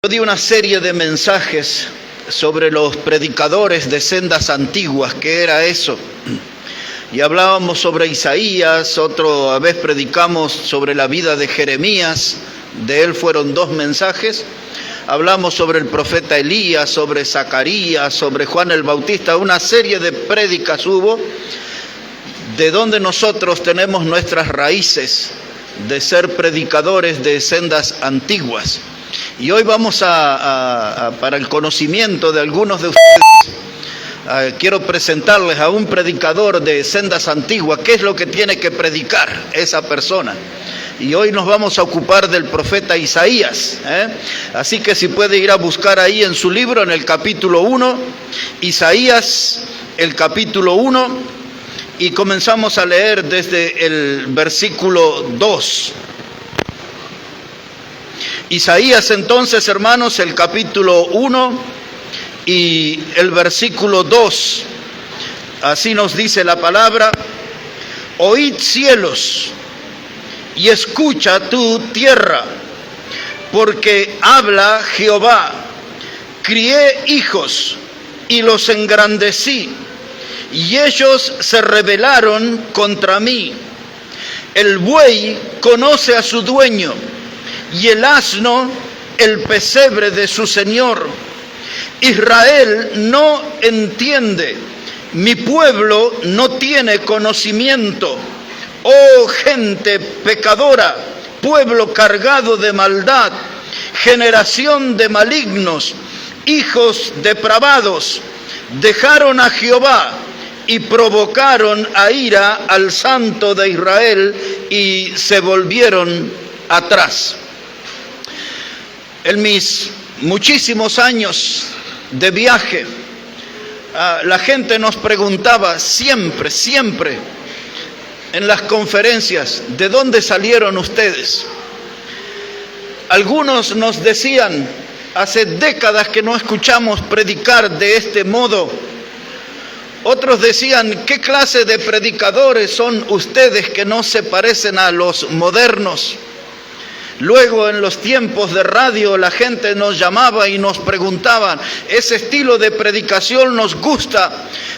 Yo di una serie de mensajes sobre los predicadores de sendas antiguas, ¿qué era eso? Y hablábamos sobre Isaías, otra vez predicamos sobre la vida de Jeremías, de él fueron 2 mensajes. Hablamos sobre el profeta Elías, sobre Zacarías, sobre Juan el Bautista, una serie de prédicas hubo, de donde nosotros tenemos nuestras raíces de ser predicadores de sendas antiguas. Y hoy vamos para el conocimiento de algunos de ustedes, quiero presentarles a un predicador de sendas antiguas, qué es lo que tiene que predicar esa persona. Y hoy nos vamos a ocupar del profeta Isaías, Así que si puede ir a buscar ahí en su libro, en el capítulo 1, Isaías, el capítulo 1, y comenzamos a leer desde el versículo 2. Isaías entonces, hermanos, el capítulo 1 y el versículo 2, así nos dice la palabra: oíd cielos y escucha tú tierra, porque habla Jehová, crié hijos y los engrandecí, y ellos se rebelaron contra mí. El buey conoce a su dueño, y el asno el pesebre de su señor. Israel no entiende, mi pueblo no tiene conocimiento. Oh gente pecadora, pueblo cargado de maldad, generación de malignos, hijos depravados, dejaron a Jehová y provocaron a ira al Santo de Israel y se volvieron atrás. En mis muchísimos años de viaje, la gente nos preguntaba siempre en las conferencias: ¿de dónde salieron ustedes? Algunos nos decían: hace décadas que no escuchamos predicar de este modo. Otros decían: ¿qué clase de predicadores son ustedes que no se parecen a los modernos? Luego, en los tiempos de radio, la gente nos llamaba y nos preguntaban: ese estilo de predicación nos gusta,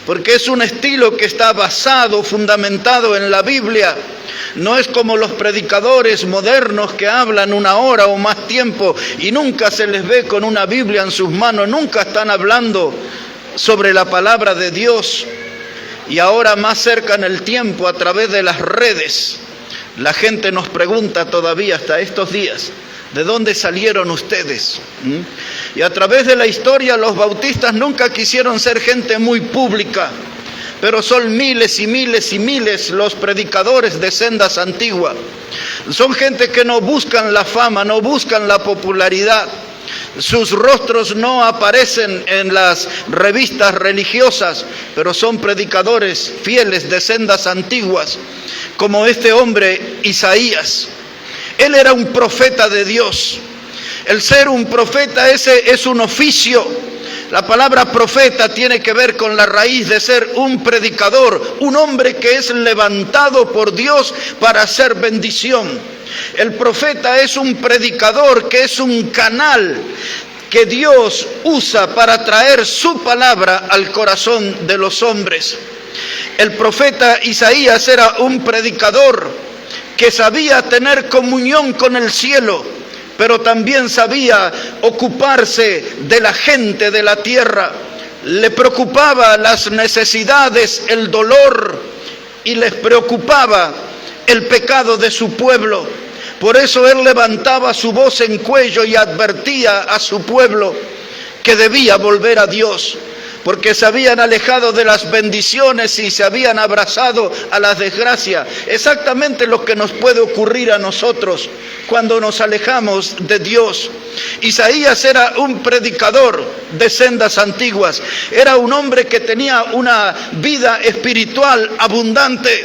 porque es un estilo que está basado, fundamentado en la Biblia. No es como los predicadores modernos que hablan 1 hora o más tiempo y nunca se les ve con una Biblia en sus manos, nunca están hablando sobre la palabra de Dios. Y ahora, más cerca en el tiempo, a través de las redes, la gente nos pregunta todavía hasta estos días: ¿de dónde salieron ustedes? Y a través de la historia, los bautistas nunca quisieron ser gente muy pública, pero son miles y miles y miles los predicadores de sendas antiguas. Son gente que no buscan la fama, no buscan la popularidad. Sus rostros no aparecen en las revistas religiosas, pero son predicadores fieles de sendas antiguas, como este hombre Isaías. Él era un profeta de Dios. El ser un profeta, ese es un oficio. La palabra profeta tiene que ver con la raíz de ser un predicador, un hombre que es levantado por Dios para hacer bendición. El profeta es un predicador que es un canal que Dios usa para traer su palabra al corazón de los hombres. El profeta Isaías era un predicador que sabía tener comunión con el cielo, pero también sabía ocuparse de la gente de la tierra. Le preocupaba las necesidades, el dolor, y les preocupaba el pecado de su pueblo. Por eso él levantaba su voz en cuello y advertía a su pueblo que debía volver a Dios, porque se habían alejado de las bendiciones y se habían abrazado a las desgracias. Exactamente lo que nos puede ocurrir a nosotros cuando nos alejamos de Dios. Isaías era un predicador de sendas antiguas. Era un hombre que tenía una vida espiritual abundante.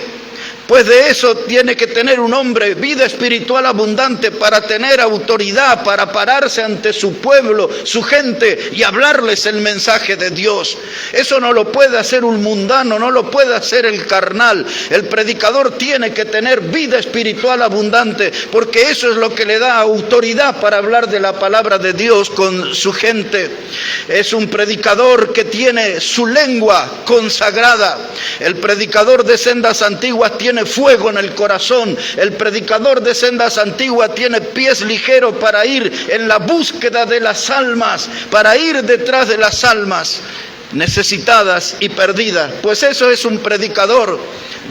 Pues de eso tiene que tener un hombre, vida espiritual abundante, para tener autoridad, para pararse ante su pueblo, su gente, y hablarles el mensaje de Dios. Eso no lo puede hacer un mundano, no lo puede hacer el carnal. El predicador tiene que tener vida espiritual abundante, porque eso es lo que le da autoridad para hablar de la palabra de Dios con su gente. Es un predicador que tiene su lengua consagrada. El predicador de sendas antiguas tiene fuego en el corazón. El predicador de sendas antiguas tiene pies ligeros para ir en la búsqueda de las almas, para ir detrás de las almas necesitadas y perdidas. Pues eso es un predicador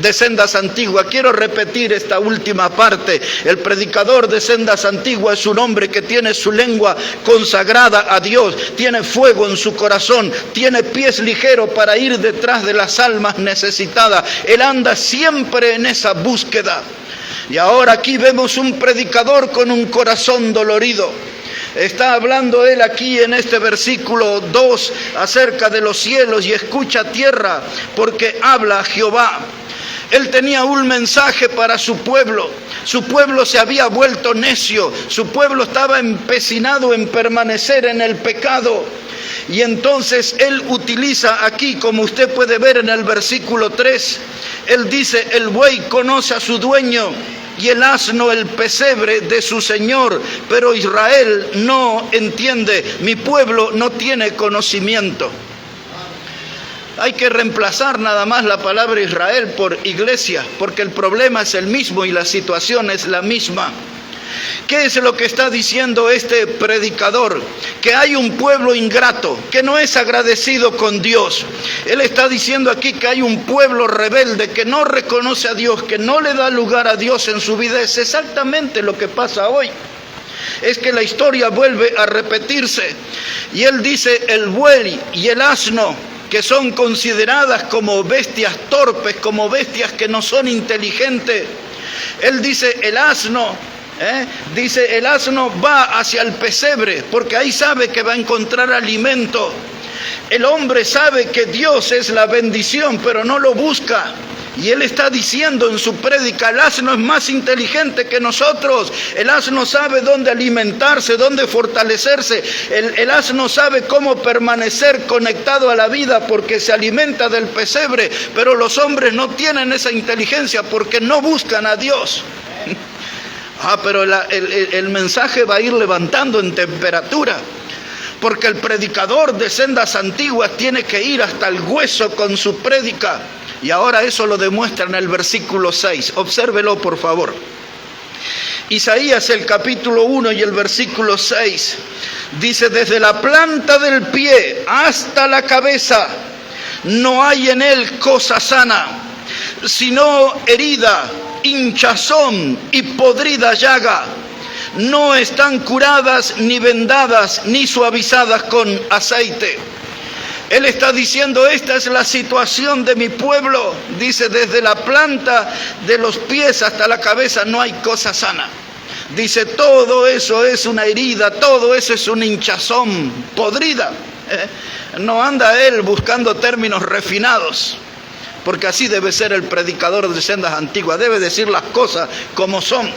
de sendas antiguas. Quiero repetir esta última parte. El predicador de sendas antiguas es un hombre que tiene su lengua consagrada a Dios, tiene fuego en su corazón, tiene pies ligeros para ir detrás de las almas necesitadas. Él anda siempre en esa búsqueda. Y ahora aquí vemos un predicador con un corazón dolorido. Está hablando él aquí en este versículo 2 acerca de los cielos: y escucha tierra, porque habla Jehová. Él tenía un mensaje para su pueblo. Su pueblo se había vuelto necio. Su pueblo estaba empecinado en permanecer en el pecado. Y entonces él utiliza aquí, como usted puede ver en el versículo 3, él dice: el buey conoce a su dueño y el asno el pesebre de su señor, pero Israel no entiende, mi pueblo no tiene conocimiento. Hay que reemplazar nada más la palabra Israel por iglesia, porque el problema es el mismo y la situación es la misma. ¿Qué es lo que está diciendo este predicador? Que hay un pueblo ingrato, que no es agradecido con Dios. Él está diciendo aquí que hay un pueblo rebelde, que no reconoce a Dios, que no le da lugar a Dios en su vida. Es exactamente lo que pasa hoy. Es que la historia vuelve a repetirse. Y él dice: el buey y el asno, que son consideradas como bestias torpes, como bestias que no son inteligentes. Él dice: el asno, dice, el asno va hacia el pesebre, porque ahí sabe que va a encontrar alimento. El hombre sabe que Dios es la bendición, pero no lo busca. Y él está diciendo en su prédica: el asno es más inteligente que nosotros. El asno sabe dónde alimentarse, dónde fortalecerse. El asno sabe cómo permanecer conectado a la vida, porque se alimenta del pesebre. Pero los hombres no tienen esa inteligencia porque no buscan a Dios. Pero el mensaje va a ir levantando en temperatura, porque el predicador de sendas antiguas tiene que ir hasta el hueso con su prédica. Y ahora eso lo demuestra en el versículo 6. Obsérvelo, por favor. Isaías, el capítulo 1 y el versículo 6. Dice: desde la planta del pie hasta la cabeza no hay en él cosa sana, sino herida, hinchazón y podrida llaga. No están curadas, ni vendadas, ni suavizadas con aceite. Él está diciendo: esta es la situación de mi pueblo. Dice: desde la planta de los pies hasta la cabeza no hay cosa sana. Dice: todo eso es una herida, todo eso es un hinchazón, podrida. No anda él buscando términos refinados, porque así debe ser el predicador de sendas antiguas. Debe decir las cosas como son.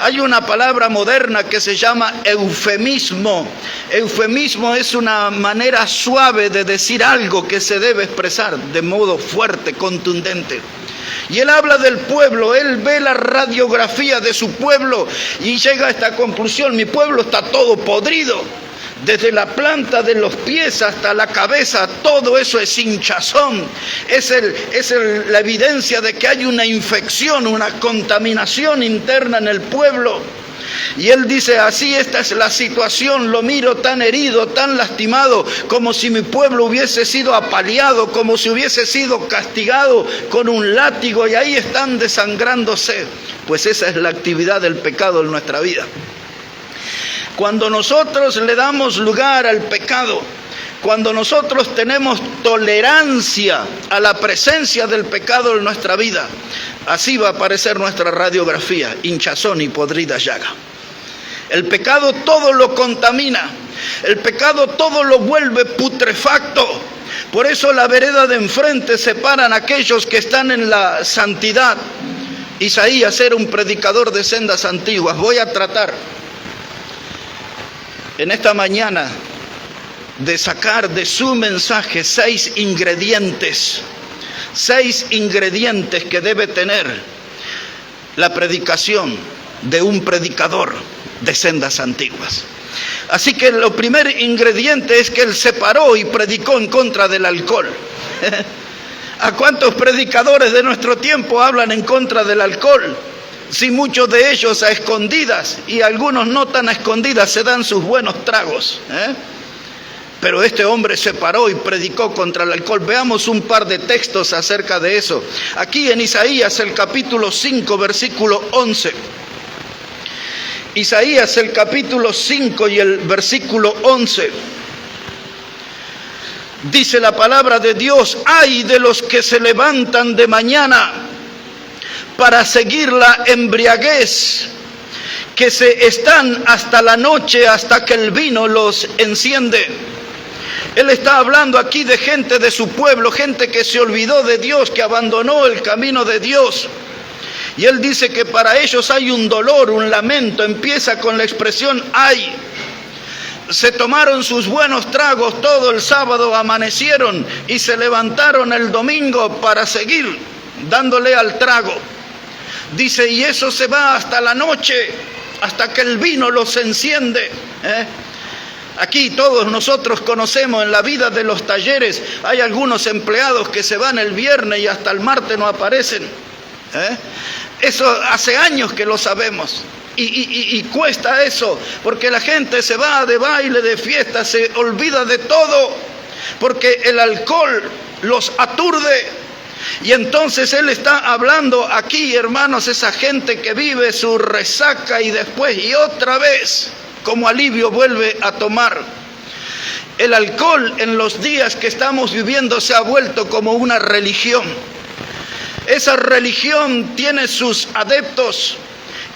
Hay una palabra moderna que se llama eufemismo. Eufemismo es una manera suave de decir algo que se debe expresar de modo fuerte, contundente. Y él habla del pueblo, él ve la radiografía de su pueblo y llega a esta conclusión: mi pueblo está todo podrido. Desde la planta de los pies hasta la cabeza, todo eso es hinchazón. Es la evidencia de que hay una infección, una contaminación interna en el pueblo. Y él dice: así, esta es la situación, lo miro tan herido, tan lastimado, como si mi pueblo hubiese sido apaleado, como si hubiese sido castigado con un látigo, y ahí están desangrándose. Pues esa es la actividad del pecado en nuestra vida. Cuando nosotros le damos lugar al pecado, cuando nosotros tenemos tolerancia a la presencia del pecado en nuestra vida, así va a aparecer nuestra radiografía: hinchazón y podrida llaga. El pecado todo lo contamina, el pecado todo lo vuelve putrefacto. Por eso la vereda de enfrente separan a aquellos que están en la santidad Isaías era un predicador de sendas antiguas. Voy a tratar en esta mañana de sacar de su mensaje 6 ingredientes que debe tener la predicación de un predicador de sendas antiguas. Así que el primer ingrediente es que él se paró y predicó en contra del alcohol. ¿A cuántos predicadores de nuestro tiempo hablan en contra del alcohol? Si muchos de ellos a escondidas, y algunos no tan a escondidas, se dan sus buenos tragos, Pero este hombre se paró y predicó contra el alcohol. Veamos un par de textos acerca de eso. Aquí en Isaías, el capítulo 5, versículo 11. Isaías, el capítulo 5 y el versículo 11. Dice la palabra de Dios: ay de los que se levantan de mañana para seguir la embriaguez, que se están hasta la noche, hasta que el vino los enciende. Él está hablando aquí de gente de su pueblo, gente que se olvidó de Dios, que abandonó el camino de Dios. Y él dice que para ellos hay un dolor, un lamento. Empieza con la expresión ay. Se tomaron sus buenos tragos todo el sábado, amanecieron y se levantaron el domingo para seguir dándole al trago. Dice, y eso se va hasta la noche, hasta que el vino los enciende. Aquí todos nosotros conocemos en la vida de los talleres, hay algunos empleados que se van el viernes y hasta el martes no aparecen. Eso hace años que lo sabemos. Y cuesta eso, porque la gente se va de baile, de fiesta, se olvida de todo, porque el alcohol los aturde. Y entonces él está hablando aquí, hermanos, esa gente que vive su resaca y después y otra vez, como alivio, vuelve a tomar. El alcohol en los días que estamos viviendo se ha vuelto como una religión. Esa religión tiene sus adeptos.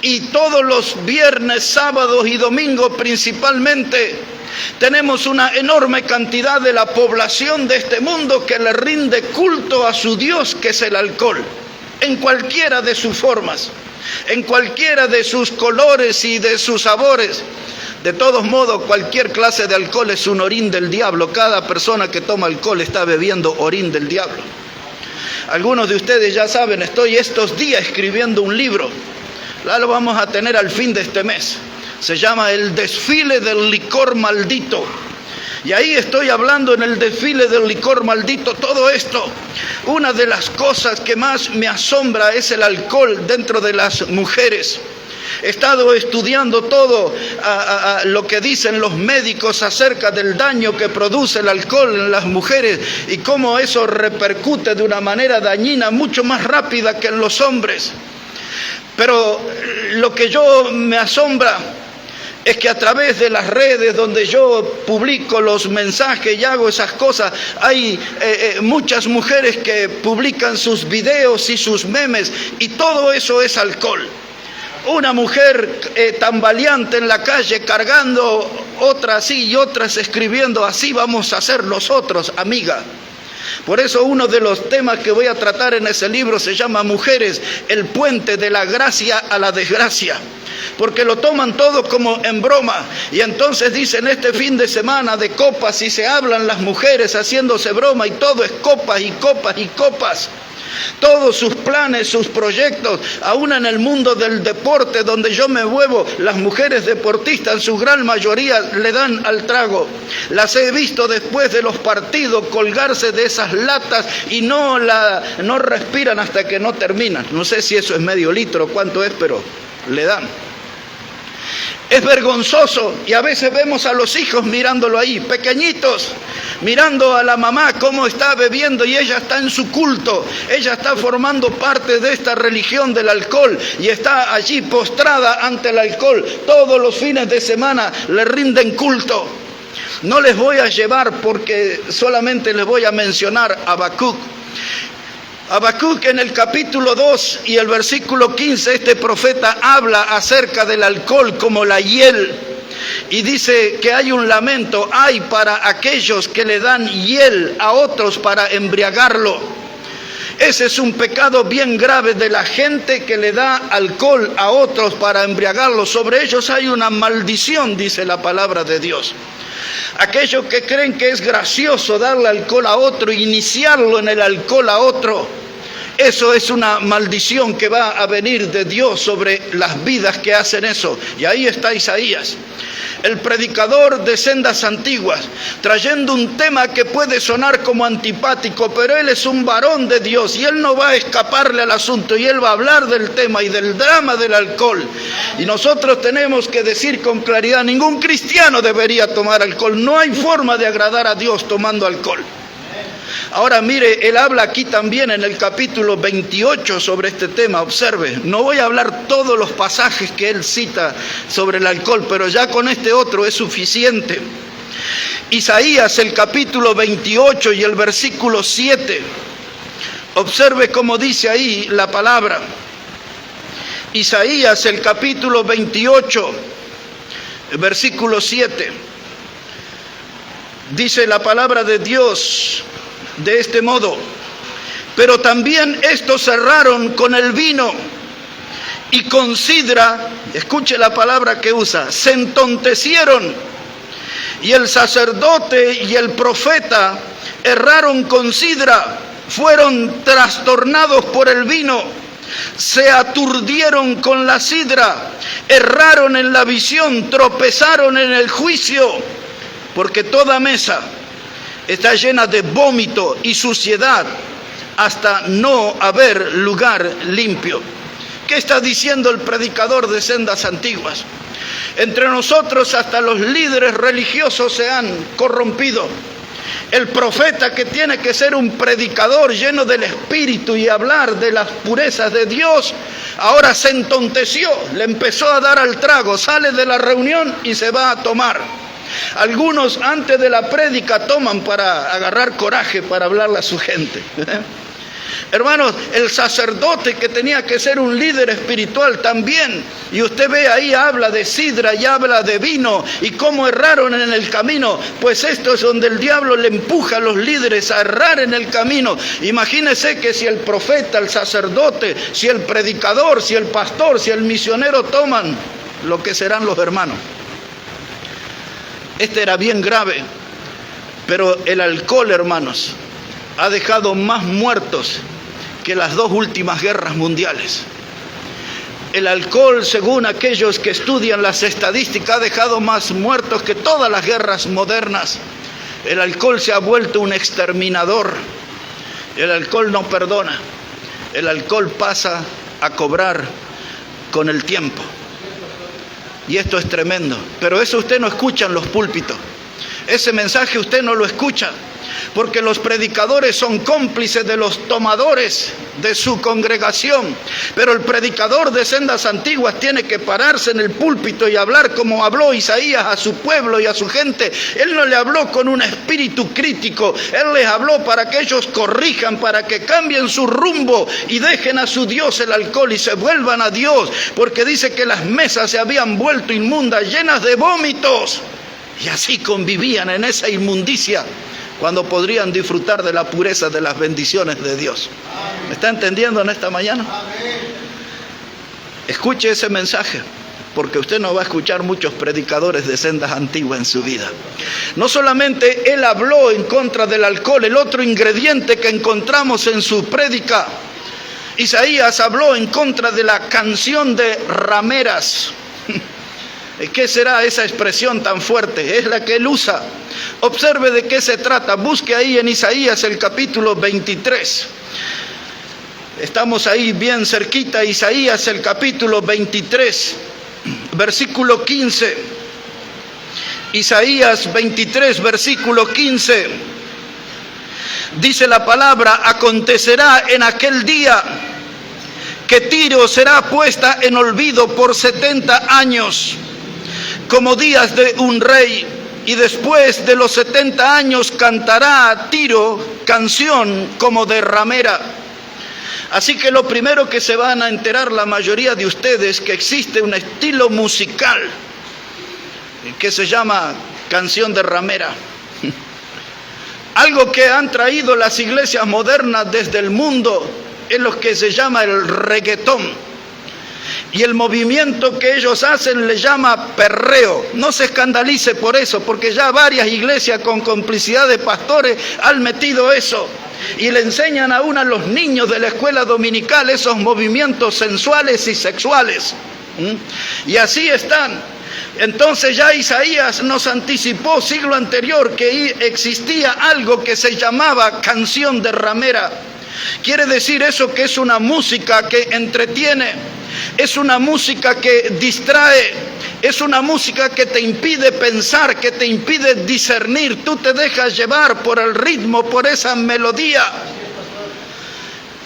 Y todos los viernes, sábados y domingos principalmente, tenemos una enorme cantidad de la población de este mundo que le rinde culto a su Dios, que es el alcohol, en cualquiera de sus formas, en cualquiera de sus colores y de sus sabores. De todos modos, cualquier clase de alcohol es un orín del diablo. Cada persona que toma alcohol está bebiendo orín del diablo. Algunos de ustedes ya saben, estoy estos días escribiendo un libro. Lo vamos a tener al fin de este mes. Se llama El desfile del licor maldito. Y ahí estoy hablando en el desfile del licor maldito todo esto. Una de las cosas que más me asombra es el alcohol dentro de las mujeres. He estado estudiando todo lo que dicen los médicos acerca del daño que produce el alcohol en las mujeres y cómo eso repercute de una manera dañina mucho más rápida que en los hombres. Pero lo que yo me asombra es que a través de las redes donde yo publico los mensajes y hago esas cosas, hay muchas mujeres que publican sus videos y sus memes, y todo eso es alcohol. Una mujer tambaleante en la calle cargando otras así y otras escribiendo, así vamos a ser nosotros, amiga. Por eso uno de los temas que voy a tratar en ese libro se llama Mujeres, el puente de la gracia a la desgracia. Porque lo toman todo como en broma. Y entonces dicen este fin de semana de copas y se hablan las mujeres haciéndose broma y todo es copas y copas y copas. Todos sus planes, sus proyectos, aún en el mundo del deporte donde yo me muevo, las mujeres deportistas en su gran mayoría le dan al trago. Las he visto después de los partidos colgarse de esas latas y no respiran hasta que no terminan. No sé si eso es medio litro, cuánto es, pero le dan. Es vergonzoso y a veces vemos a los hijos mirándolo ahí, pequeñitos, mirando a la mamá cómo está bebiendo y ella está en su culto, ella está formando parte de esta religión del alcohol y está allí postrada ante el alcohol. Todos los fines de semana le rinden culto. No les voy a llevar porque solamente les voy a mencionar a Habacuc. Habacuc en el capítulo 2 y el versículo 15, este profeta habla acerca del alcohol como la hiel y dice que hay un lamento, hay para aquellos que le dan hiel a otros para embriagarlo. Ese es un pecado bien grave de la gente que le da alcohol a otros para embriagarlos. Sobre ellos hay una maldición, dice la palabra de Dios. Aquellos que creen que es gracioso darle alcohol a otro, iniciarlo en el alcohol a otro, eso es una maldición que va a venir de Dios sobre las vidas que hacen eso. Y ahí está Isaías, el predicador de sendas antiguas, trayendo un tema que puede sonar como antipático, pero él es un varón de Dios y él no va a escaparle al asunto, y él va a hablar del tema y del drama del alcohol. Y nosotros tenemos que decir con claridad, ningún cristiano debería tomar alcohol. No hay forma de agradar a Dios tomando alcohol. Ahora mire, él habla aquí también en el capítulo 28 sobre este tema. Observe, no voy a hablar todos los pasajes que él cita sobre el alcohol, pero ya con este otro es suficiente. Isaías, el capítulo 28 y el versículo 7. Observe cómo dice ahí la palabra. Isaías, el capítulo 28, el versículo 7. Dice la palabra de Dios de este modo: pero también estos cerraron con el vino y con sidra, escuche la palabra que usa, se entontecieron, y el sacerdote y el profeta erraron con sidra, fueron trastornados por el vino, se aturdieron con la sidra, erraron en la visión, tropezaron en el juicio, porque toda mesa está llena de vómito y suciedad hasta no haber lugar limpio. ¿Qué está diciendo el predicador de sendas antiguas? Entre nosotros hasta los líderes religiosos se han corrompido. El profeta, que tiene que ser un predicador lleno del Espíritu y hablar de las purezas de Dios, ahora se entonteció, le empezó a dar al trago, sale de la reunión y se va a tomar. Algunos antes de la prédica toman para agarrar coraje para hablarle a su gente. Hermanos, el sacerdote, que tenía que ser un líder espiritual también, y usted ve ahí, habla de sidra y habla de vino y cómo erraron en el camino. Pues esto es donde el diablo le empuja a los líderes a errar en el camino. Imagínese que si el profeta, el sacerdote, si el predicador, si el pastor, si el misionero toman, lo que serán los hermanos. Este era bien grave, pero el alcohol, hermanos, ha dejado más muertos que las dos últimas guerras mundiales. El alcohol, según aquellos que estudian las estadísticas, ha dejado más muertos que todas las guerras modernas. El alcohol se ha vuelto un exterminador. El alcohol no perdona. El alcohol pasa a cobrar con el tiempo. Y esto es tremendo, pero eso usted no escucha en los púlpitos. Ese mensaje usted no lo escucha, porque los predicadores son cómplices de los tomadores de su congregación. Pero el predicador de sendas antiguas tiene que pararse en el púlpito y hablar como habló Isaías a su pueblo y a su gente. Él no le habló con un espíritu crítico, él les habló para que ellos corrijan, para que cambien su rumbo y dejen a su Dios el alcohol y se vuelvan a Dios, porque dice que las mesas se habían vuelto inmundas, llenas de vómitos, y así convivían en esa inmundicia, cuando podrían disfrutar de la pureza de las bendiciones de Dios. ¿Me está entendiendo en esta mañana? Escuche ese mensaje, porque usted no va a escuchar muchos predicadores de sendas antiguas en su vida. No solamente él habló en contra del alcohol, el otro ingrediente que encontramos en su prédica, Isaías habló en contra de la canción de rameras. ¿Qué será esa expresión tan fuerte? Es la que él usa. Observe de qué se trata. Busque ahí en Isaías el capítulo 23. Estamos ahí bien cerquita. Isaías el capítulo 23, versículo 15. Isaías 23, versículo 15. Dice la palabra: acontecerá en aquel día que Tiro será puesta en olvido por 70 años. Como días de un rey, y después de los 70 años cantará Tiro canción como de ramera. Así que lo primero que se van a enterar la mayoría de ustedes, que existe un estilo musical que se llama canción de ramera. Algo que han traído las iglesias modernas desde el mundo es lo que se llama el reggaetón. Y el movimiento que ellos hacen le llama perreo. No se escandalice por eso, porque ya varias iglesias con complicidad de pastores han metido eso. Y le enseñan aún a los niños de la escuela dominical esos movimientos sensuales y sexuales. Y así están. Entonces ya Isaías nos anticipó siglo anterior que existía algo que se llamaba canción de ramera. Quiere decir eso que es una música que entretiene, es una música que distrae, es una música que te impide pensar, que te impide discernir. Tú te dejas llevar por el ritmo, por esa melodía.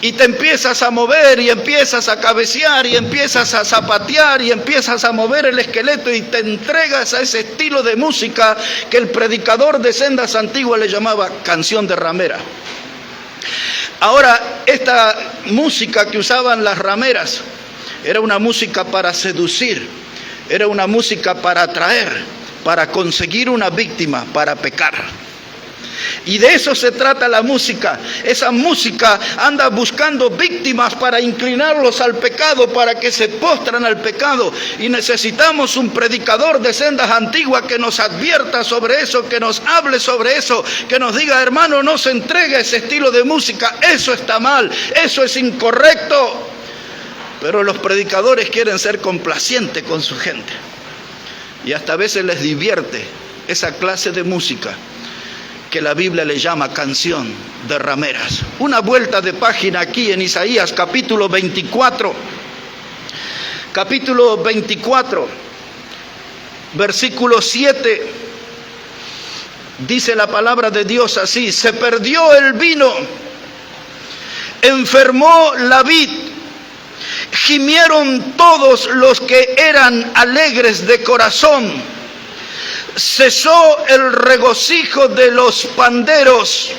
Y te empiezas a mover y empiezas a cabecear y empiezas a zapatear y empiezas a mover el esqueleto y te entregas a ese estilo de música que el predicador de sendas antiguas le llamaba canción de ramera. Ahora, esta música que usaban las rameras era una música para seducir, era una música para atraer, para conseguir una víctima, para pecar. Y de eso se trata la música. Esa música anda buscando víctimas para inclinarlos al pecado, para que se postran al pecado. Y necesitamos un predicador de sendas antiguas que nos advierta sobre eso, que nos hable sobre eso, que nos diga: hermano, no se entregue a ese estilo de música, eso está mal, eso es incorrecto. Pero los predicadores quieren ser complacientes con su gente. Y hasta a veces les divierte esa clase de música que la Biblia le llama canción de rameras. Una vuelta de página aquí en Isaías capítulo 24. Capítulo 24, versículo 7. Dice la palabra de Dios así: se perdió el vino, enfermó la vid, gimieron todos los que eran alegres de corazón. Cesó el regocijo de los panderos,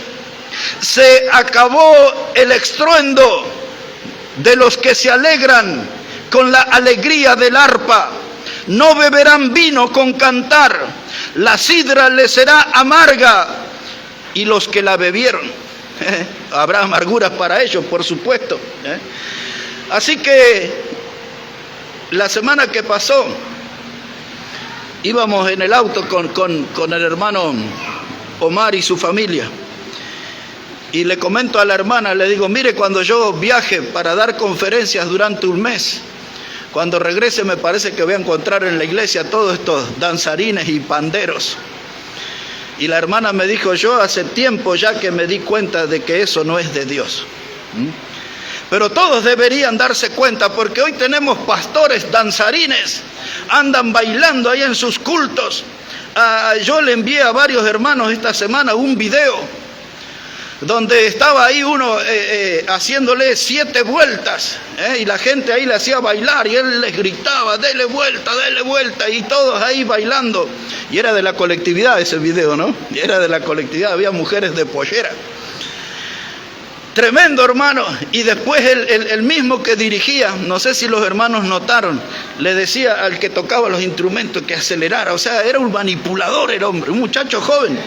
se acabó el estruendo de los que se alegran con la alegría del arpa. No beberán vino con cantar, la sidra les será amarga, y los que la bebieron, habrá amarguras para ellos, por supuesto. Así que la semana que pasó, íbamos en el auto con el hermano Omar y su familia. Y le comento a la hermana, le digo: mire, cuando yo viaje para dar conferencias durante un mes, cuando regrese me parece que voy a encontrar en la iglesia todos estos danzarines y panderos. Y la hermana me dijo: yo hace tiempo ya que me di cuenta de que eso no es de Dios. Pero todos deberían darse cuenta, porque hoy tenemos pastores danzarines, andan bailando ahí en sus cultos. Yo le envié a varios hermanos esta semana un video donde estaba ahí uno haciéndole 7 vueltas, y la gente ahí le hacía bailar y él les gritaba: dele vuelta, y todos ahí bailando. Y era de la colectividad ese video, ¿no? Era de la colectividad, había mujeres de pollera. Tremendo, hermano. Y después el mismo que dirigía, no sé si los hermanos notaron, le decía al que tocaba los instrumentos que acelerara. O sea, era un manipulador el hombre, un muchacho joven.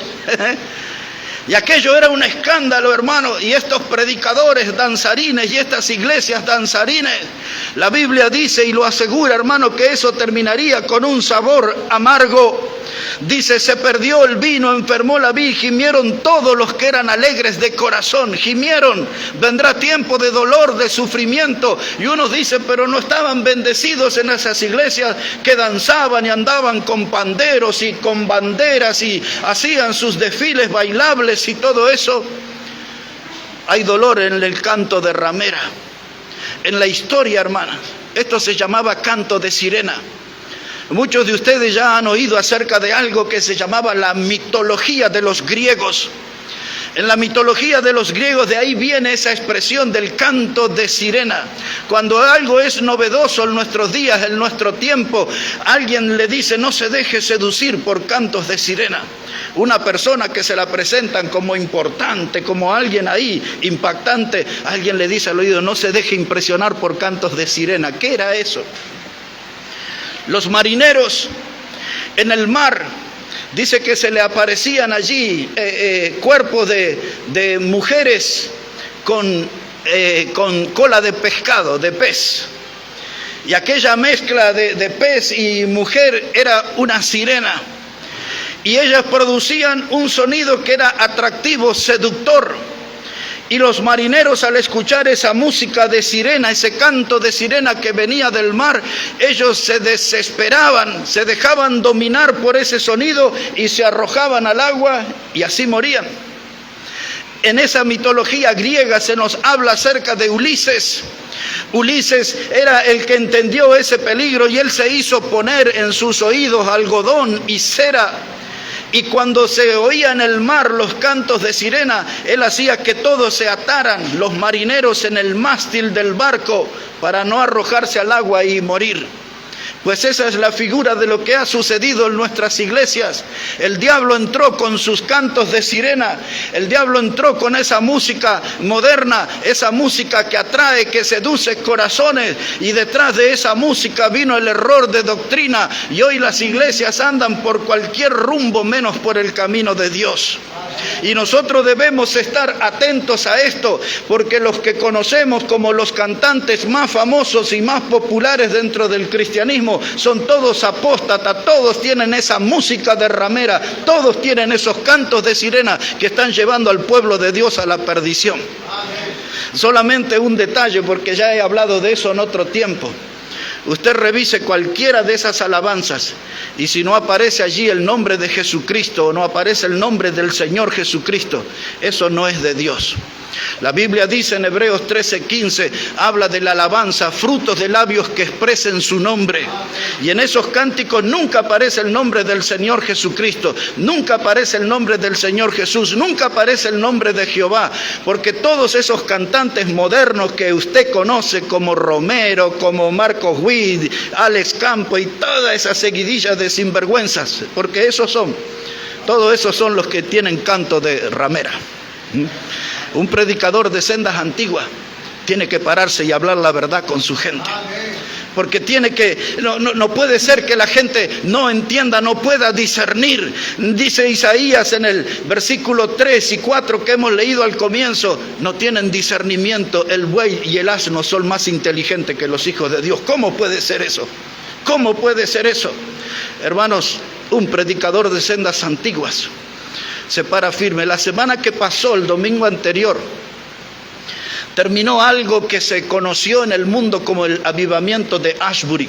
Y aquello era un escándalo, hermano. Y estos predicadores danzarines y estas iglesias danzarines, la Biblia dice y lo asegura, hermano, que eso terminaría con un sabor amargo. Dice: se perdió el vino, enfermó la vid, gimieron todos los que eran alegres de corazón. Gimieron. Vendrá tiempo de dolor, de sufrimiento. Y unos dicen: pero no estaban bendecidos en esas iglesias que danzaban y andaban con panderos y con banderas y hacían sus desfiles bailables y todo eso. Hay dolor en el canto de ramera. En la historia, hermanas, esto se llamaba canto de sirena. Muchos de ustedes ya han oído acerca de algo que se llamaba la mitología de los griegos. En la mitología de los griegos, de ahí viene esa expresión del canto de sirena. Cuando algo es novedoso en nuestros días, en nuestro tiempo, alguien le dice: no se deje seducir por cantos de sirena. Una persona que se la presentan como importante, como alguien ahí impactante, alguien le dice al oído: no se deje impresionar por cantos de sirena. ¿Qué era eso? Los marineros en el mar Dice que se le aparecían allí cuerpos de mujeres con cola de pescado, de pez. Y aquella mezcla de pez y mujer era una sirena. Y ellas producían un sonido que era atractivo, seductor. Y los marineros, al escuchar esa música de sirena, ese canto de sirena que venía del mar, ellos se desesperaban, se dejaban dominar por ese sonido y se arrojaban al agua y así morían. En esa mitología griega se nos habla acerca de Ulises. Ulises era el que entendió ese peligro y él se hizo poner en sus oídos algodón y cera. Y cuando se oía en el mar los cantos de sirena, él hacía que todos se ataran, los marineros en el mástil del barco, para no arrojarse al agua y morir. Pues esa es la figura de lo que ha sucedido en nuestras iglesias. El diablo entró con sus cantos de sirena, el diablo entró con esa música moderna, esa música que atrae, que seduce corazones, y detrás de esa música vino el error de doctrina, y hoy las iglesias andan por cualquier rumbo menos por el camino de Dios. Y nosotros debemos estar atentos a esto, porque los que conocemos como los cantantes más famosos y más populares dentro del cristianismo son todos apóstatas, todos tienen esa música de ramera, todos tienen esos cantos de sirena que están llevando al pueblo de Dios a la perdición. Solamente un detalle, porque ya he hablado de eso en otro tiempo. Usted revise cualquiera de esas alabanzas y si no aparece allí el nombre de Jesucristo o no aparece el nombre del Señor Jesucristo, eso no es de Dios. La Biblia dice en Hebreos 13:15, habla de la alabanza, frutos de labios que expresen su nombre. Y en esos cánticos nunca aparece el nombre del Señor Jesucristo, nunca aparece el nombre del Señor Jesús, nunca aparece el nombre de Jehová, porque todos esos cantantes modernos que usted conoce como Romero, como Marcos Witt, Alex Campo y toda esa seguidilla de sinvergüenzas, porque todos esos son los que tienen canto de ramera. Un predicador de sendas antiguas tiene que pararse y hablar la verdad con su gente. Porque no puede ser que la gente no entienda, no pueda discernir. Dice Isaías en el versículo 3 y 4 que hemos leído al comienzo, no tienen discernimiento, el buey y el asno son más inteligentes que los hijos de Dios. ¿Cómo puede ser eso? ¿Cómo puede ser eso? Hermanos, un predicador de sendas antiguas se para firme. La semana que pasó, el domingo anterior, terminó algo que se conoció en el mundo como el avivamiento de Ashbury.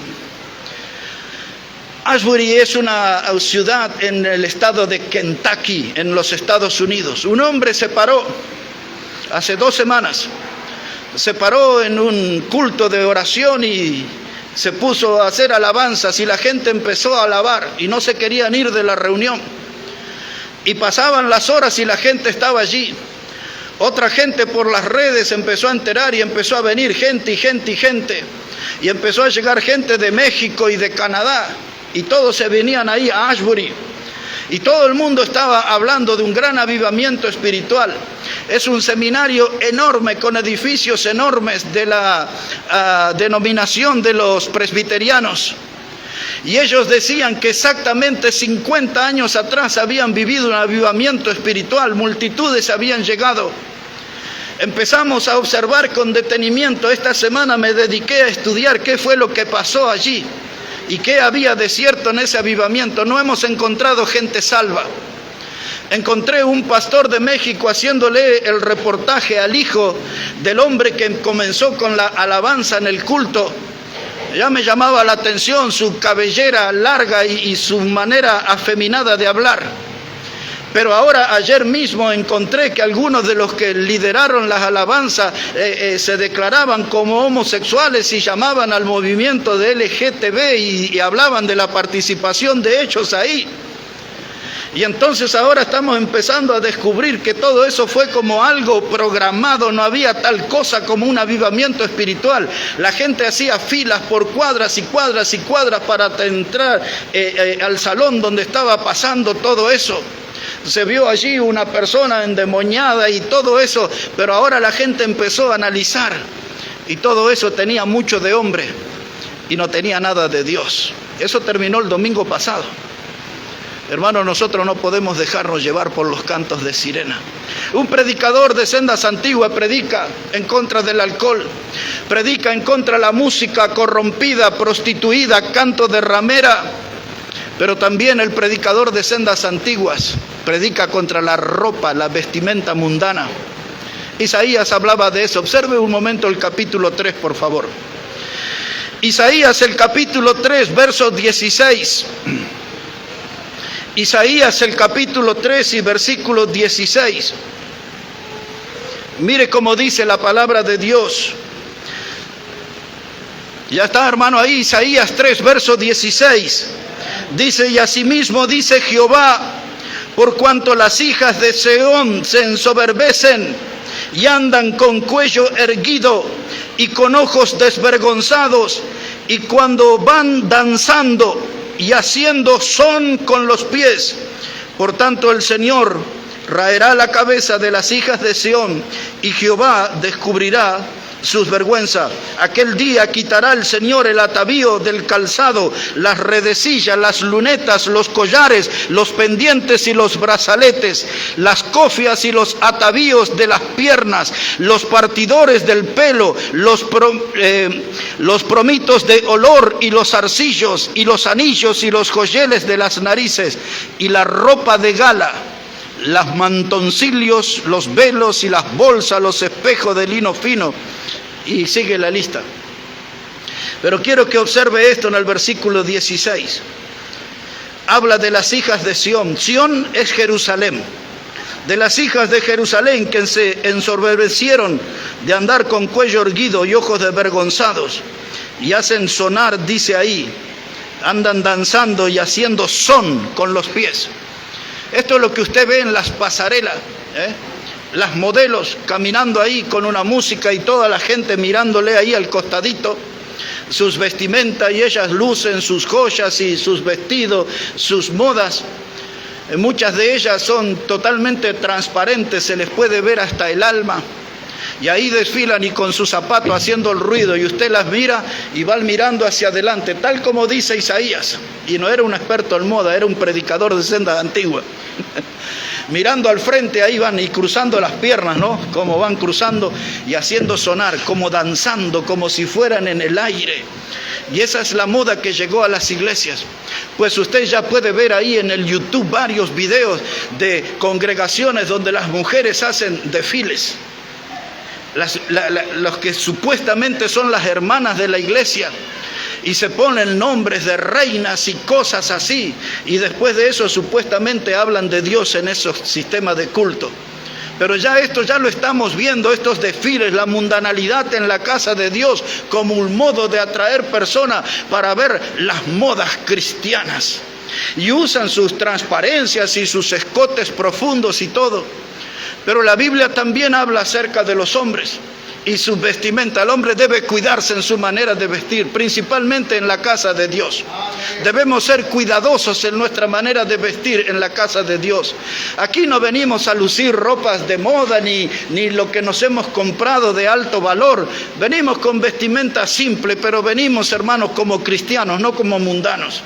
Ashbury es una ciudad en el estado de Kentucky, en los Estados Unidos. Un hombre se paró hace 2 semanas, se paró en un culto de oración y se puso a hacer alabanzas y la gente empezó a alabar y no se querían ir de la reunión. Y pasaban las horas y la gente estaba allí. Otra gente por las redes empezó a enterar y empezó a venir gente y gente y gente. Y empezó a llegar gente de México y de Canadá. Y todos se venían ahí a Ashbury. Y todo el mundo estaba hablando de un gran avivamiento espiritual. Es un seminario enorme con edificios enormes de la denominación de los presbiterianos. Y ellos decían que exactamente 50 años atrás habían vivido un avivamiento espiritual, multitudes habían llegado. Empezamos a observar con detenimiento. Esta semana me dediqué a estudiar qué fue lo que pasó allí y qué había de cierto en ese avivamiento. No hemos encontrado gente salva. Encontré un pastor de México haciéndole el reportaje al hijo del hombre que comenzó con la alabanza en el culto. Ya me llamaba la atención su cabellera larga y su manera afeminada de hablar. Pero ahora, ayer mismo, encontré que algunos de los que lideraron las alabanzas se declaraban como homosexuales y llamaban al movimiento de LGTB y hablaban de la participación de ellos ahí. Y entonces ahora estamos empezando a descubrir que todo eso fue como algo programado, no había tal cosa como un avivamiento espiritual. La gente hacía filas por cuadras y cuadras y cuadras para entrar al salón donde estaba pasando todo eso. Se vio allí una persona endemoniada y todo eso, pero ahora la gente empezó a analizar y todo eso tenía mucho de hombre y no tenía nada de Dios. Eso terminó el domingo pasado. Hermanos, nosotros no podemos dejarnos llevar por los cantos de sirena. Un predicador de sendas antiguas predica en contra del alcohol, predica en contra de la música corrompida, prostituida, canto de ramera. Pero también el predicador de sendas antiguas predica contra la ropa, la vestimenta mundana. Isaías hablaba de eso. Observe un momento el capítulo 3, por favor. Isaías, el capítulo 3, verso 16. Isaías, el capítulo 3 y versículo 16. Mire cómo dice la palabra de Dios. Ya está, hermano, ahí Isaías 3, verso 16. Dice: y asimismo dice Jehová, por cuanto las hijas de Sión se ensoberbecen y andan con cuello erguido y con ojos desvergonzados, y cuando van danzando y haciendo son con los pies, por tanto el Señor raerá la cabeza de las hijas de Sión, y Jehová descubrirá sus vergüenzas. Aquel día quitará el Señor el atavío del calzado, las redecillas, las lunetas, los collares, los pendientes y los brazaletes, las cofias y los atavíos de las piernas, los partidores del pelo, los promitos de olor y los zarcillos y los anillos y los joyeles de las narices y la ropa de gala, los mantoncillos, los velos y las bolsas, los espejos de lino fino. Y sigue la lista. Pero quiero que observe esto en el versículo 16. Habla de las hijas de Sión. Sión es Jerusalén. De las hijas de Jerusalén que se ensoberbecieron de andar con cuello erguido y ojos desvergonzados. Y hacen sonar, dice ahí, andan danzando y haciendo son con los pies. Esto es lo que usted ve en las pasarelas, las modelos caminando ahí con una música y toda la gente mirándole ahí al costadito, sus vestimentas, y ellas lucen sus joyas y sus vestidos, sus modas. Muchas de ellas son totalmente transparentes, se les puede ver hasta el alma. Y ahí desfilan y con sus zapatos haciendo el ruido, y usted las mira y van mirando hacia adelante, tal como dice Isaías. Y no era un experto en moda, era un predicador de sendas antiguas. Mirando al frente, ahí van y cruzando las piernas, ¿no? Como van cruzando y haciendo sonar, como danzando, como si fueran en el aire. Y esa es la moda que llegó a las iglesias. Pues usted ya puede ver ahí en el YouTube varios videos de congregaciones donde las mujeres hacen desfiles. Los que supuestamente son las hermanas de la iglesia, y se ponen nombres de reinas y cosas así, y después de eso supuestamente hablan de Dios en esos sistemas de culto. Pero ya esto ya lo estamos viendo, estos desfiles, la mundanalidad en la casa de Dios como un modo de atraer personas para ver las modas cristianas, y usan sus transparencias y sus escotes profundos y todo. Pero la Biblia también habla acerca de los hombres y su vestimenta. El hombre debe cuidarse en su manera de vestir, principalmente en la casa de Dios. Debemos ser cuidadosos en nuestra manera de vestir en la casa de Dios. Aquí no venimos a lucir ropas de moda ni lo que nos hemos comprado de alto valor. Venimos con vestimenta simple, pero venimos, hermanos, como cristianos, no como mundanos.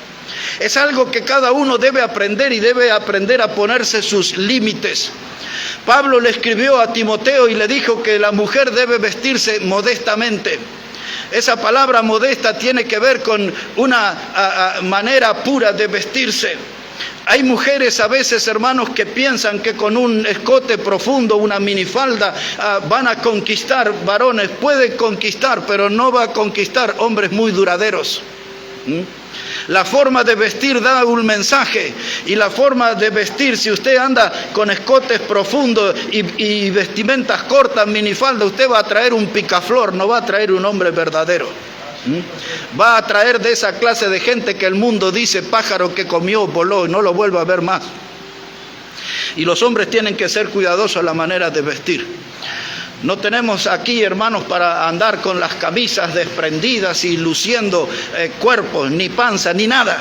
Es algo que cada uno debe aprender, y debe aprender a ponerse sus límites. Pablo le escribió a Timoteo y le dijo que la mujer debe vestirse modestamente. Esa palabra modesta tiene que ver con una manera pura de vestirse. Hay mujeres a veces, hermanos, que piensan que con un escote profundo, una minifalda, van a conquistar varones. Pueden conquistar, pero no va a conquistar hombres muy duraderos. La forma de vestir da un mensaje, y la forma de vestir, si usted anda con escotes profundos y vestimentas cortas, minifalda, usted va a traer un picaflor, no va a traer un hombre verdadero. Va a traer de esa clase de gente que el mundo dice pájaro que comió, voló y no lo vuelve a ver más. Y los hombres tienen que ser cuidadosos a la manera de vestir. No tenemos aquí, hermanos, para andar con las camisas desprendidas y luciendo cuerpos, ni panza, ni nada.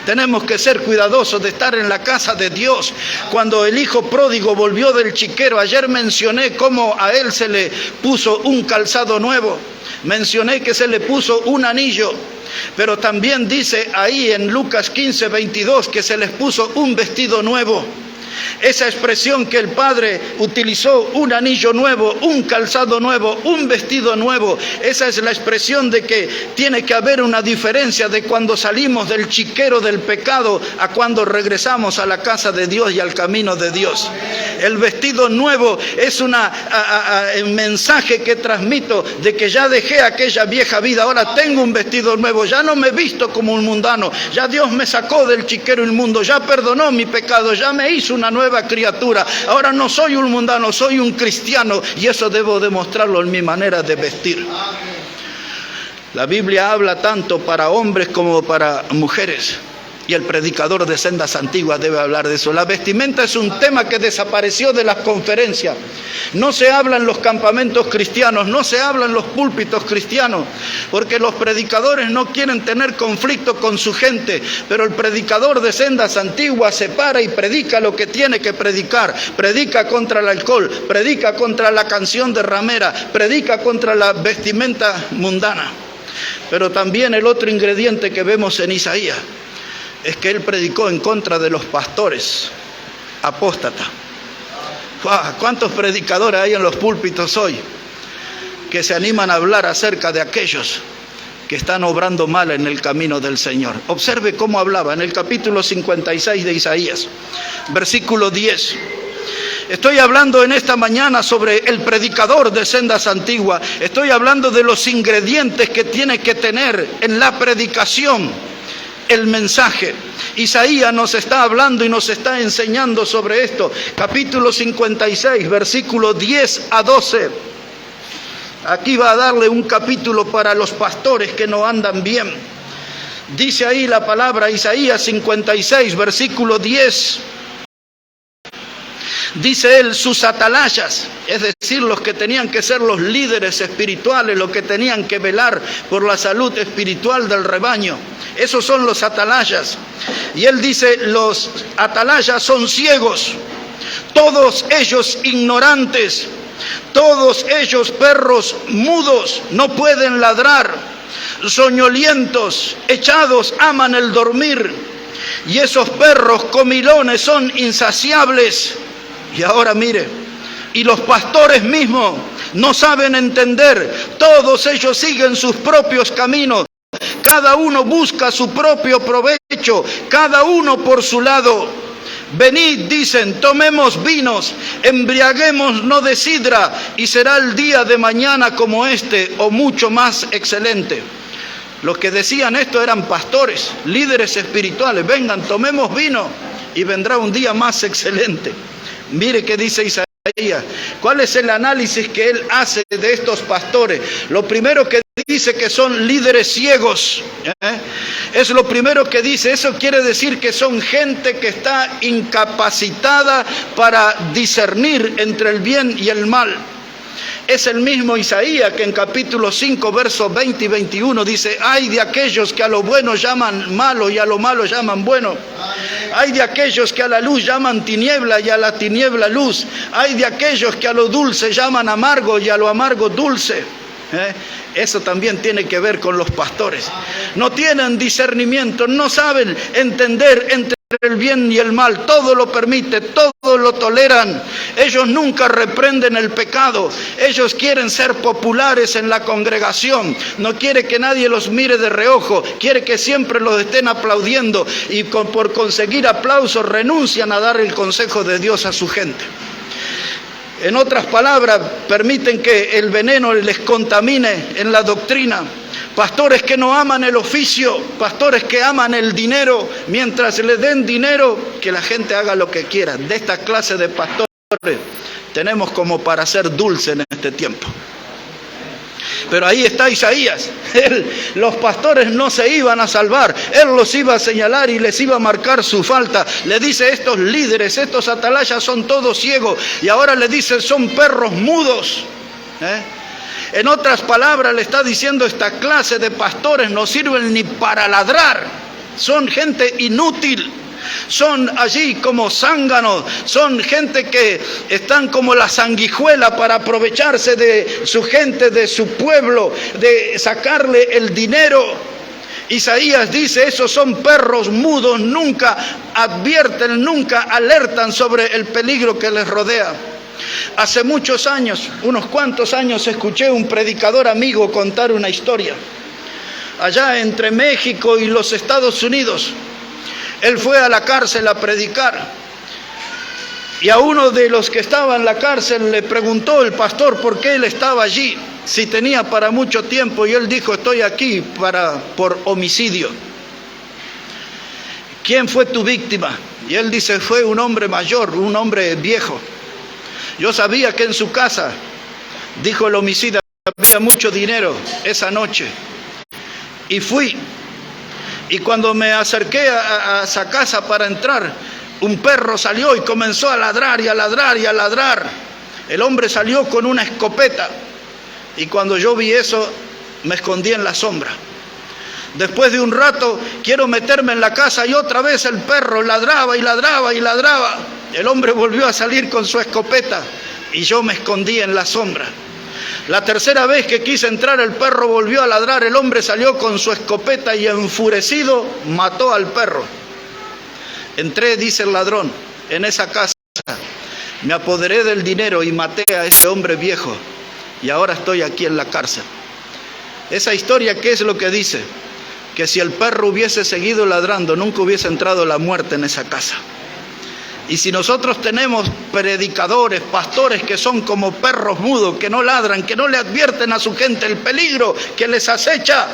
Tenemos que ser cuidadosos de estar en la casa de Dios. Cuando el hijo pródigo volvió del chiquero, ayer mencioné cómo a él se le puso un calzado nuevo. Mencioné que se le puso un anillo. Pero también dice ahí en Lucas 15:22 que se les puso un vestido nuevo. Esa expresión que el Padre utilizó, un anillo nuevo, un calzado nuevo, un vestido nuevo, esa es la expresión de que tiene que haber una diferencia de cuando salimos del chiquero del pecado a cuando regresamos a la casa de Dios y al camino de Dios. El vestido nuevo es un mensaje que transmito de que ya dejé aquella vieja vida, ahora tengo un vestido nuevo, ya no me visto como un mundano, ya Dios me sacó del chiquero inmundo, ya perdonó mi pecado, ya me hizo una nueva criatura. Ahora no soy un mundano, soy un cristiano, y eso debo demostrarlo en mi manera de vestir. La Biblia habla tanto para hombres como para mujeres, y el predicador de sendas antiguas debe hablar de eso. La vestimenta es un tema que desapareció de las conferencias. No se habla en los campamentos cristianos, no se habla en los púlpitos cristianos, porque los predicadores no quieren tener conflicto con su gente, pero el predicador de sendas antiguas se para y predica lo que tiene que predicar. Predica contra el alcohol, predica contra la canción de ramera, predica contra la vestimenta mundana. Pero también el otro ingrediente que vemos en Isaías es que él predicó en contra de los pastores apóstatas. ¿Cuántos predicadores hay en los púlpitos hoy que se animan a hablar acerca de aquellos que están obrando mal en el camino del Señor? Observe cómo hablaba en el capítulo 56 de Isaías, versículo 10. Estoy hablando en esta mañana sobre el predicador de sendas antiguas. Estoy hablando de los ingredientes que tiene que tener en la predicación el mensaje. Isaías nos está hablando y nos está enseñando sobre esto. Capítulo 56, versículos 10 a 12. Aquí va a darle un capítulo para los pastores que no andan bien. Dice ahí la palabra, Isaías 56, versículo 10. Dice él, sus atalayas, es decir, los que tenían que ser los líderes espirituales, los que tenían que velar por la salud espiritual del rebaño. Esos son los atalayas. Y él dice, los atalayas son ciegos, todos ellos ignorantes, todos ellos perros mudos, no pueden ladrar, soñolientos, echados aman el dormir. Y esos perros comilones son insaciables. Y ahora mire, y los pastores mismos no saben entender, todos ellos siguen sus propios caminos, cada uno busca su propio provecho, cada uno por su lado. Venid, dicen, tomemos vinos, embriaguémonos de sidra, y será el día de mañana como este, o mucho más excelente. Los que decían esto eran pastores, líderes espirituales. Vengan, tomemos vino, y vendrá un día más excelente. Mire qué dice Isaías. ¿Cuál es el análisis que él hace de estos pastores? Lo primero que dice que son líderes ciegos. Es lo primero que dice. Eso quiere decir que son gente que está incapacitada para discernir entre el bien y el mal. Es el mismo Isaías que en capítulo 5, versos 20 y 21 dice: ay de aquellos que a lo bueno llaman malo y a lo malo llaman bueno. Ay de aquellos que a la luz llaman tiniebla y a la tiniebla luz. Ay de aquellos que a lo dulce llaman amargo y a lo amargo dulce. Eso también tiene que ver con los pastores. No tienen discernimiento, no saben entender entre el bien y el mal, todo lo permite, todo lo toleran. Ellos nunca reprenden el pecado. Ellos quieren ser populares en la congregación, no quiere que nadie los mire de reojo, quiere que siempre los estén aplaudiendo, y por conseguir aplausos renuncian a dar el consejo de Dios a su gente. En otras palabras, permiten que el veneno les contamine en la doctrina. Pastores que no aman el oficio, pastores que aman el dinero, mientras le den dinero, que la gente haga lo que quiera. De esta clase de pastores tenemos como para ser dulce en este tiempo. Pero ahí está Isaías. Los pastores no se iban a salvar. Él los iba a señalar y les iba a marcar su falta. Le dice: estos líderes, estos atalayas son todos ciegos. Y ahora le dice: son perros mudos. En otras palabras, le está diciendo: esta clase de pastores no sirven ni para ladrar. Son gente inútil. Son allí como zánganos, son gente que están como la sanguijuela para aprovecharse de su gente, de su pueblo, de sacarle el dinero. Isaías dice, esos son perros mudos, nunca advierten, nunca alertan sobre el peligro que les rodea. Hace muchos años, unos cuantos años, escuché un predicador amigo contar una historia. Allá entre México y los Estados Unidos, él fue a la cárcel a predicar. Y a uno de los que estaba en la cárcel le preguntó el pastor por qué él estaba allí, si tenía para mucho tiempo, y él dijo, estoy aquí por homicidio. ¿Quién fue tu víctima? Y él dice, fue un hombre mayor, un hombre viejo. Yo sabía que en su casa, dijo el homicida, había mucho dinero esa noche. Y fui. Y cuando me acerqué a esa casa para entrar, un perro salió y comenzó a ladrar y a ladrar y a ladrar. El hombre salió con una escopeta. Y cuando yo vi eso, me escondí en la sombra. Después de un rato, quiero meterme en la casa y otra vez el perro ladraba y ladraba y ladraba. El hombre volvió a salir con su escopeta y yo me escondí en la sombra. La tercera vez que quise entrar, el perro volvió a ladrar. El hombre salió con su escopeta y enfurecido mató al perro. Entré, dice el ladrón, en esa casa. Me apoderé del dinero y maté a ese hombre viejo. Y ahora estoy aquí en la cárcel. Esa historia, ¿qué es lo que dice? Que si el perro hubiese seguido ladrando, nunca hubiese entrado la muerte en esa casa. Y si nosotros tenemos predicadores, pastores que son como perros mudos, que no ladran, que no le advierten a su gente el peligro que les acecha,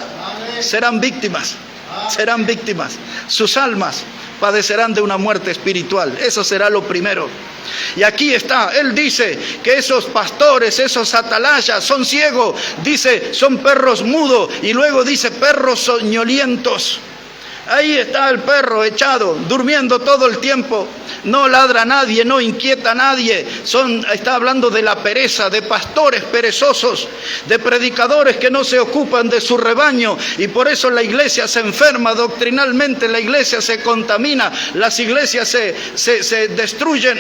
serán víctimas, serán víctimas. Sus almas padecerán de una muerte espiritual. Eso será lo primero. Y aquí está, él dice que esos pastores, esos atalayas son ciegos, dice son perros mudos y luego dice perros soñolientos. Ahí está el perro echado, durmiendo todo el tiempo, no ladra a nadie, no inquieta a nadie. Está hablando de la pereza, de pastores perezosos, de predicadores que no se ocupan de su rebaño y por eso la iglesia se enferma doctrinalmente, la iglesia se contamina, las iglesias se destruyen.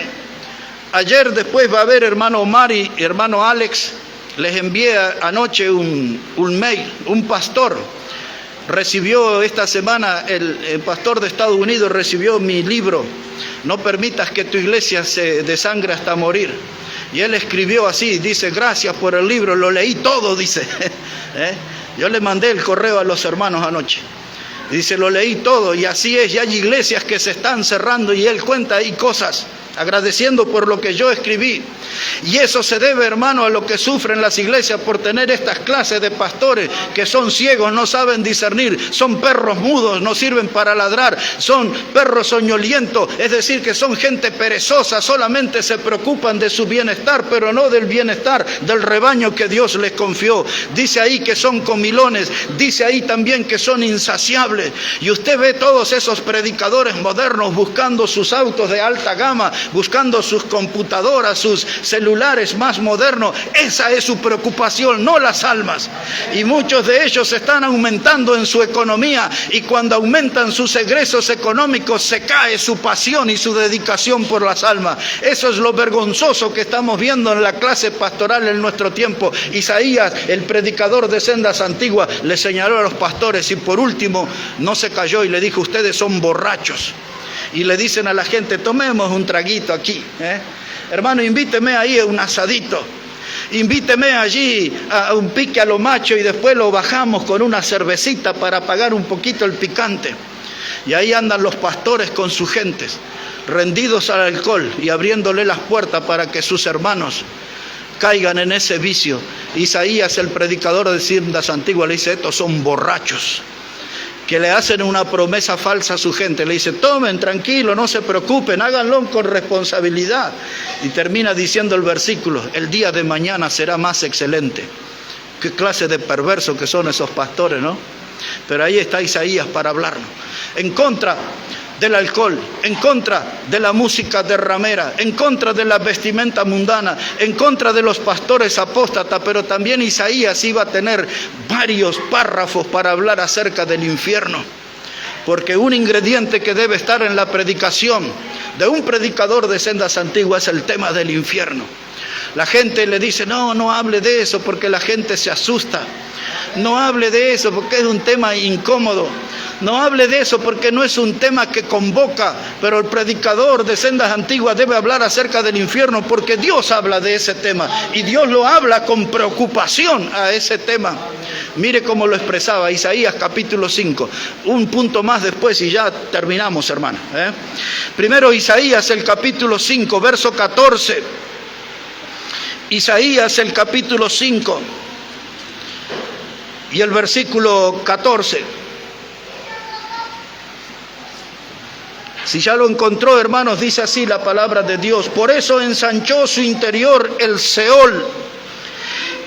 Ayer después va a haber hermano Omar y hermano Alex, les envié anoche un mail, un pastor. Recibió esta semana, el pastor de Estados Unidos recibió mi libro, No permitas que tu iglesia se desangre hasta morir. Y él escribió así, dice, gracias por el libro, lo leí todo, dice. Yo le mandé el correo a los hermanos anoche. Dice, lo leí todo y así es, y hay iglesias que se están cerrando y él cuenta ahí cosas, agradeciendo por lo que yo escribí. Y eso se debe, hermano, a lo que sufren las iglesias por tener estas clases de pastores que son ciegos, no saben discernir, son perros mudos, no sirven para ladrar, son perros soñolientos, es decir, que son gente perezosa, solamente se preocupan de su bienestar, pero no del bienestar del rebaño que Dios les confió. Dice ahí que son comilones, dice ahí también que son insaciables. Y usted ve todos esos predicadores modernos buscando sus autos de alta gama, buscando sus computadoras, sus celulares más modernos. Esa es su preocupación, no las almas. Y muchos de ellos están aumentando en su economía y cuando aumentan sus egresos económicos se cae su pasión y su dedicación por las almas. Eso es lo vergonzoso que estamos viendo en la clase pastoral en nuestro tiempo. Isaías, el predicador de sendas antiguas, le señaló a los pastores y por último no se cayó y le dijo, ustedes son borrachos. Y le dicen a la gente, tomemos un traguito aquí, hermano, invíteme ahí a un asadito, invíteme allí a un pique a lo macho y después lo bajamos con una cervecita para apagar un poquito el picante. Y ahí andan los pastores con sus gentes, rendidos al alcohol y abriéndole las puertas para que sus hermanos caigan en ese vicio. Isaías, el predicador de sendas antiguas, le dice, estos son borrachos, que le hacen una promesa falsa a su gente. Le dice, tomen, tranquilo, no se preocupen, háganlo con responsabilidad. Y termina diciendo el versículo, el día de mañana será más excelente. Qué clase de perversos que son esos pastores, ¿no? Pero ahí está Isaías para hablarnos. En contra del alcohol, en contra de la música derramera, en contra de la vestimenta mundana, en contra de los pastores apóstatas, pero también Isaías iba a tener varios párrafos para hablar acerca del infierno. Porque un ingrediente que debe estar en la predicación de un predicador de sendas antiguas es el tema del infierno. La gente le dice, no hable de eso porque la gente se asusta. No hable de eso porque es un tema incómodo. No hable de eso porque no es un tema que convoca, pero el predicador de sendas antiguas debe hablar acerca del infierno porque Dios habla de ese tema y Dios lo habla con preocupación a ese tema. Mire cómo lo expresaba Isaías capítulo 5. Un punto más después y ya terminamos, hermano. Primero Isaías el capítulo 5, verso 14. Isaías el capítulo 5 y el versículo 14. Si ya lo encontró, hermanos, dice así la palabra de Dios. Por eso ensanchó su interior el Seol,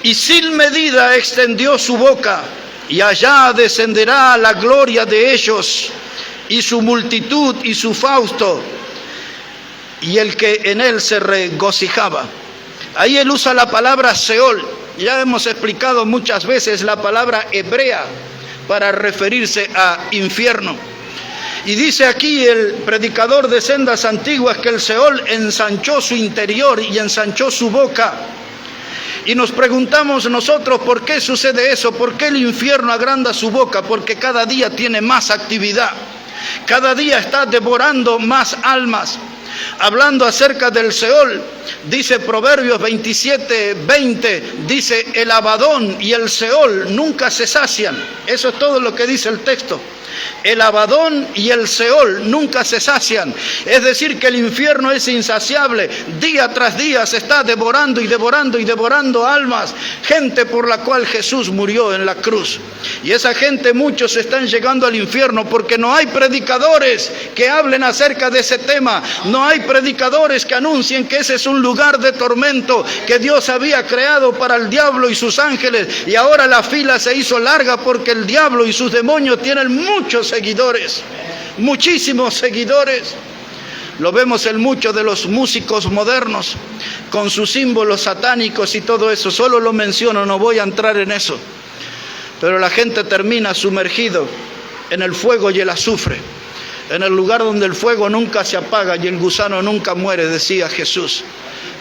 y sin medida extendió su boca, y allá descenderá la gloria de ellos, y su multitud y su fausto, y el que en él se regocijaba. Ahí él usa la palabra Seol. Ya hemos explicado muchas veces la palabra hebrea para referirse a infierno. Y dice aquí el predicador de sendas antiguas que el Seol ensanchó su interior y ensanchó su boca. Y nos preguntamos nosotros por qué sucede eso, por qué el infierno agranda su boca, porque cada día tiene más actividad, cada día está devorando más almas. Hablando acerca del Seol, dice Proverbios 27:20, dice el Abadón y el Seol nunca se sacian. Eso es todo lo que dice el texto. El Abadón y el Seol nunca se sacian. Es decir, que el infierno es insaciable. Día tras día se está devorando y devorando y devorando almas. Gente por la cual Jesús murió en la cruz. Y esa gente, muchos están llegando al infierno porque no hay predicadores que hablen acerca de ese tema. No hay predicadores que anuncien que ese es un lugar de tormento que Dios había creado para el diablo y sus ángeles. Y ahora la fila se hizo larga porque el diablo y sus demonios tienen muchos seguidores, muchísimos seguidores. Lo vemos en muchos de los músicos modernos con sus símbolos satánicos y todo eso. Solo lo menciono, no voy a entrar en eso. Pero la gente termina sumergido en el fuego y el azufre, en el lugar donde el fuego nunca se apaga y el gusano nunca muere, decía Jesús.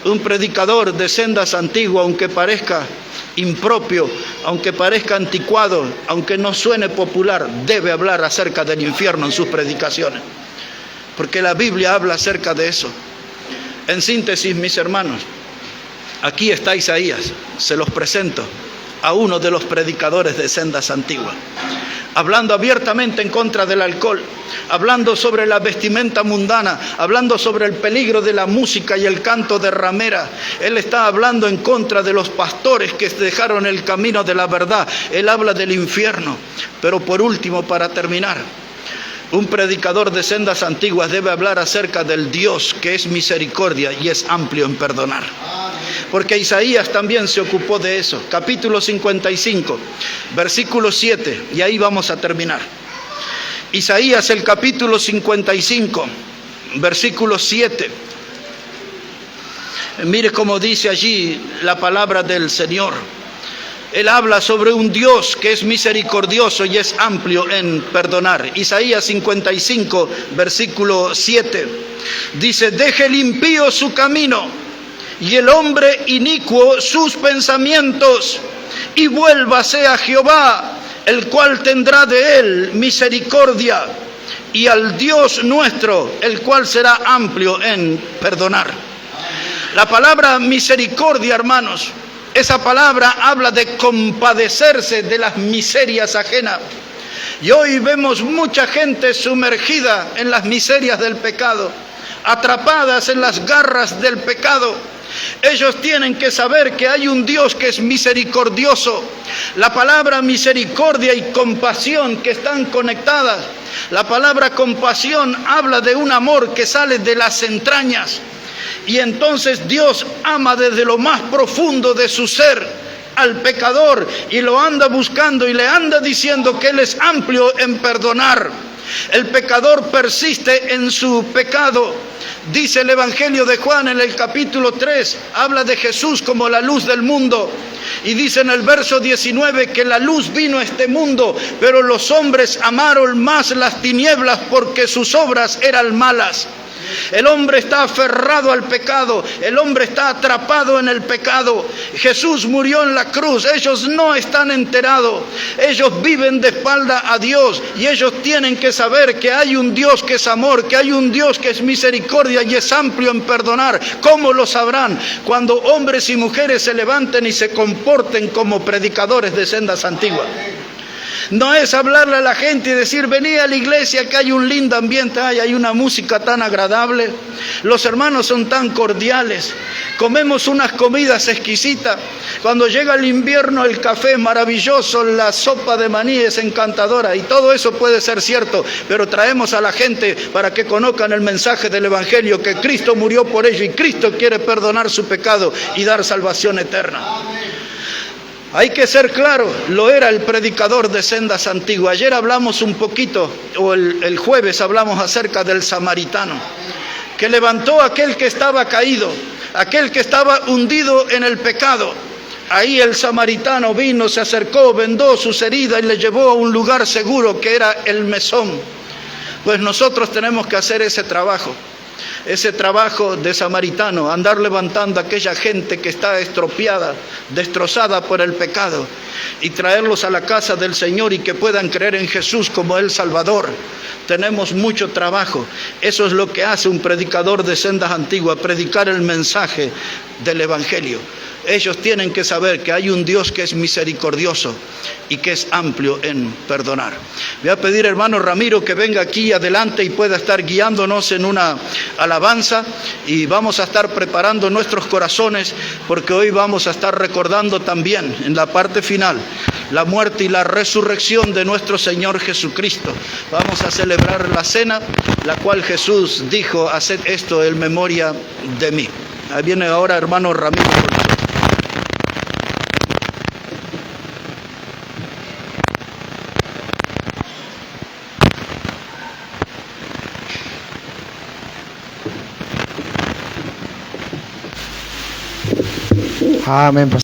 Un predicador de sendas antiguas, aunque parezca impropio, aunque parezca anticuado, aunque no suene popular, debe hablar acerca del infierno en sus predicaciones, porque la Biblia habla acerca de eso. En síntesis, mis hermanos, aquí está Isaías, se los presento a uno de los predicadores de sendas antiguas, hablando abiertamente en contra del alcohol, hablando sobre la vestimenta mundana, hablando sobre el peligro de la música y el canto de ramera. Él está hablando en contra de los pastores que dejaron el camino de la verdad. Él habla del infierno. Pero por último, para terminar, un predicador de sendas antiguas debe hablar acerca del Dios que es misericordia y es amplio en perdonar. Porque Isaías también se ocupó de eso. Capítulo 55, versículo 7, y ahí vamos a terminar. Isaías el capítulo 55, versículo 7. Mire cómo dice allí la palabra del Señor. Él habla sobre un Dios que es misericordioso y es amplio en perdonar. Isaías 55, versículo 7. Dice: deje el impío su camino y el hombre inicuo sus pensamientos, y vuélvase a Jehová, el cual tendrá de él misericordia, y al Dios nuestro, el cual será amplio en perdonar. La palabra misericordia, hermanos, esa palabra habla de compadecerse de las miserias ajenas. Y hoy vemos mucha gente sumergida en las miserias del pecado, atrapadas en las garras del pecado. Ellos tienen que saber que hay un Dios que es misericordioso. La palabra misericordia y compasión que están conectadas. La palabra compasión habla de un amor que sale de las entrañas. Y entonces Dios ama desde lo más profundo de su ser al pecador y lo anda buscando y le anda diciendo que Él es amplio en perdonar. El pecador persiste en su pecado. Dice el Evangelio de Juan en el capítulo 3, habla de Jesús como la luz del mundo. Y dice en el verso 19 que la luz vino a este mundo, pero los hombres amaron más las tinieblas porque sus obras eran malas. El hombre está aferrado al pecado, el hombre está atrapado en el pecado. Jesús murió en la cruz, ellos no están enterados, ellos viven de espalda a Dios y ellos tienen que saber que hay un Dios que es amor, que hay un Dios que es misericordia y es amplio en perdonar. ¿Cómo lo sabrán? Cuando hombres y mujeres se levanten y se comporten como predicadores de sendas antiguas. No es hablarle a la gente y decir, vení a la iglesia que hay un lindo ambiente, hay una música tan agradable, los hermanos son tan cordiales, comemos unas comidas exquisitas, cuando llega el invierno el café es maravilloso, la sopa de maní es encantadora y todo eso puede ser cierto, pero traemos a la gente para que conozcan el mensaje del Evangelio, que Cristo murió por ello y Cristo quiere perdonar su pecado y dar salvación eterna. Hay que ser claro, lo era el predicador de sendas antiguas. Ayer hablamos un poquito, o el jueves hablamos acerca del samaritano, que levantó a aquel que estaba caído, aquel que estaba hundido en el pecado. Ahí el samaritano vino, se acercó, vendó sus heridas y le llevó a un lugar seguro que era el mesón. Pues nosotros tenemos que hacer ese trabajo de samaritano, andar levantando a aquella gente que está estropeada, destrozada por el pecado, y traerlos a la casa del Señor y que puedan creer en Jesús como el Salvador. Tenemos mucho trabajo. Eso es lo que hace un predicador de sendas antiguas, predicar el mensaje del Evangelio. Ellos tienen que saber que hay un Dios que es misericordioso y que es amplio en perdonar. Voy a pedir, hermano Ramiro, que venga aquí adelante y pueda estar guiándonos en una alabanza, y vamos a estar preparando nuestros corazones, porque hoy vamos a estar recordando también en la parte final la muerte y la resurrección de nuestro Señor Jesucristo. Vamos a celebrar la cena, la cual Jesús dijo, haced esto en memoria de mí. Ahí viene ahora hermano Ramiro. Amén.